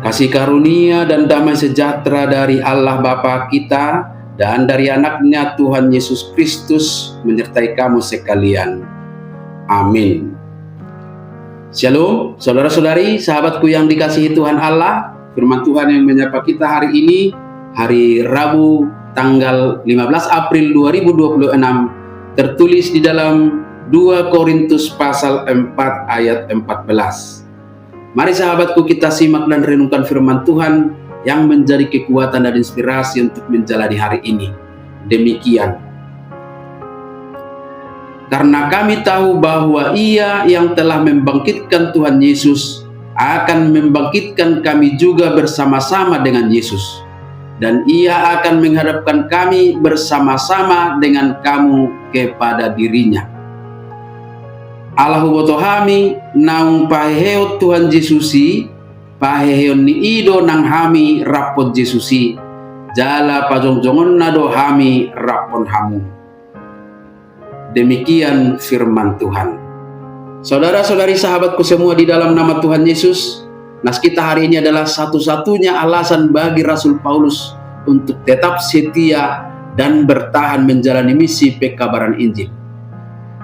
Kasih karunia dan damai sejahtera dari Allah Bapa kita dan dari anaknya Tuhan Yesus Kristus menyertai kamu sekalian. Amin. Shalom, saudara-saudari, sahabatku yang dikasihi Tuhan Allah. Firman Tuhan yang menyapa kita hari ini, hari Rabu tanggal 15 April 2026, tertulis di dalam 2 Korintus pasal 4 ayat 14. Mari sahabatku, kita simak dan renungkan firman Tuhan yang menjadi kekuatan dan inspirasi untuk menjalani hari ini. Demikian. Karena kami tahu bahwa Ia yang telah membangkitkan Tuhan Yesus akan membangkitkan kami juga bersama-sama dengan Yesus. Dan Ia akan menghadapkan kami bersama-sama dengan kamu kepada dirinya. Allahu botohami naung paheheo Tuhan Yesusi, paheheo ni ido nang hami rapon Yesusi, jala pajongjongon nado hami rapon hamu. Demikian firman Tuhan. Saudara-saudari, sahabatku semua di dalam nama Tuhan Yesus, nas kita hari ini adalah satu-satunya alasan bagi Rasul Paulus untuk tetap setia dan bertahan menjalani misi pekabaran Injil.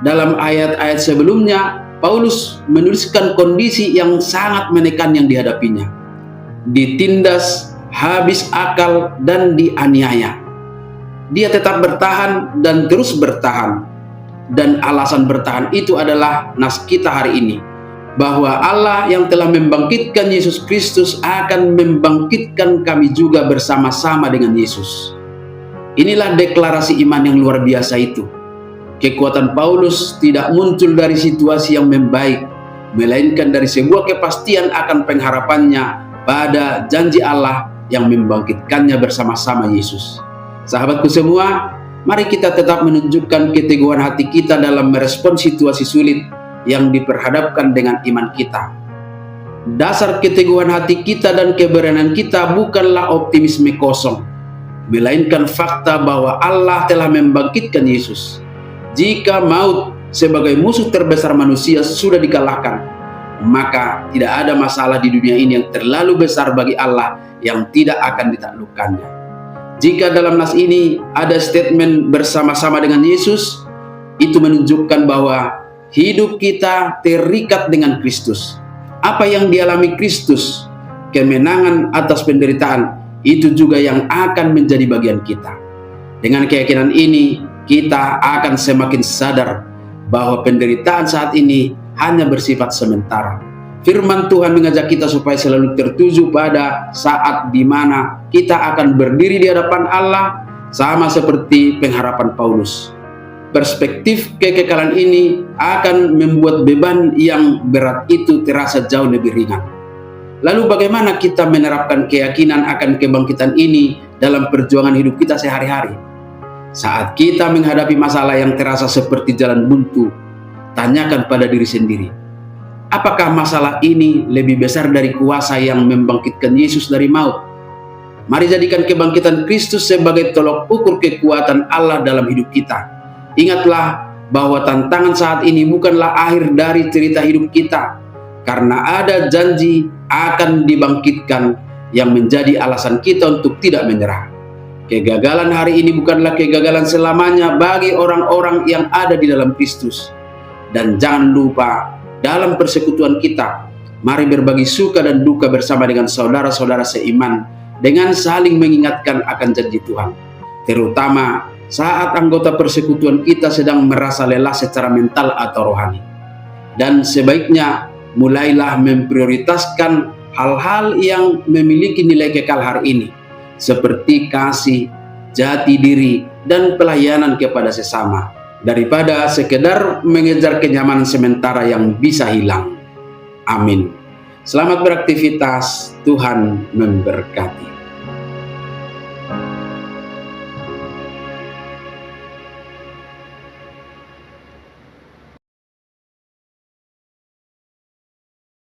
Dalam ayat-ayat sebelumnya, Paulus menuliskan kondisi yang sangat menekan yang dihadapinya. Ditindas, habis akal, dan dianiaya. Dia tetap bertahan dan terus bertahan. Dan alasan bertahan itu adalah nas kita hari ini. Bahwa Allah yang telah membangkitkan Yesus Kristus akan membangkitkan kami juga bersama-sama dengan Yesus. Inilah deklarasi iman yang luar biasa itu. Kekuatan Paulus tidak muncul dari situasi yang membaik, melainkan dari sebuah kepastian akan pengharapannya pada janji Allah yang membangkitkannya bersama-sama Yesus. Sahabatku semua, mari kita tetap menunjukkan keteguhan hati kita dalam merespon situasi sulit yang diperhadapkan dengan iman kita. Dasar keteguhan hati kita dan keberanian kita bukanlah optimisme kosong, melainkan fakta bahwa Allah telah membangkitkan Yesus. Jika maut sebagai musuh terbesar manusia sudah dikalahkan, maka tidak ada masalah di dunia ini yang terlalu besar bagi Allah yang tidak akan ditaklukkannya. Jika dalam nas ini ada statement bersama-sama dengan Yesus, itu menunjukkan bahwa hidup kita terikat dengan Kristus. Apa yang dialami Kristus, kemenangan atas penderitaan, itu juga yang akan menjadi bagian kita. Dengan keyakinan ini, kita akan semakin sadar bahwa penderitaan saat ini hanya bersifat sementara. Firman Tuhan mengajak kita supaya selalu tertuju pada saat di mana kita akan berdiri di hadapan Allah, sama seperti pengharapan Paulus. Perspektif kekekalan ini akan membuat beban yang berat itu terasa jauh lebih ringan. Lalu bagaimana kita menerapkan keyakinan akan kebangkitan ini dalam perjuangan hidup kita sehari-hari? Saat kita menghadapi masalah yang terasa seperti jalan buntu, tanyakan pada diri sendiri, apakah masalah ini lebih besar dari kuasa yang membangkitkan Yesus dari maut? Mari jadikan kebangkitan Kristus sebagai tolok ukur kekuatan Allah dalam hidup kita. Ingatlah bahwa tantangan saat ini bukanlah akhir dari cerita hidup kita, karena ada janji akan dibangkitkan yang menjadi alasan kita untuk tidak menyerah. Kegagalan hari ini bukanlah kegagalan selamanya bagi orang-orang yang ada di dalam Kristus. Dan jangan lupa, dalam persekutuan kita, mari berbagi suka dan duka bersama dengan saudara-saudara seiman, dengan saling mengingatkan akan janji Tuhan. Terutama saat anggota persekutuan kita sedang merasa lelah secara mental atau rohani. Dan sebaiknya, mulailah memprioritaskan hal-hal yang memiliki nilai kekal hari ini, seperti kasih, jati diri, dan pelayanan kepada sesama, daripada sekedar mengejar kenyamanan sementara yang bisa hilang. Amin. Selamat beraktivitas, Tuhan memberkati.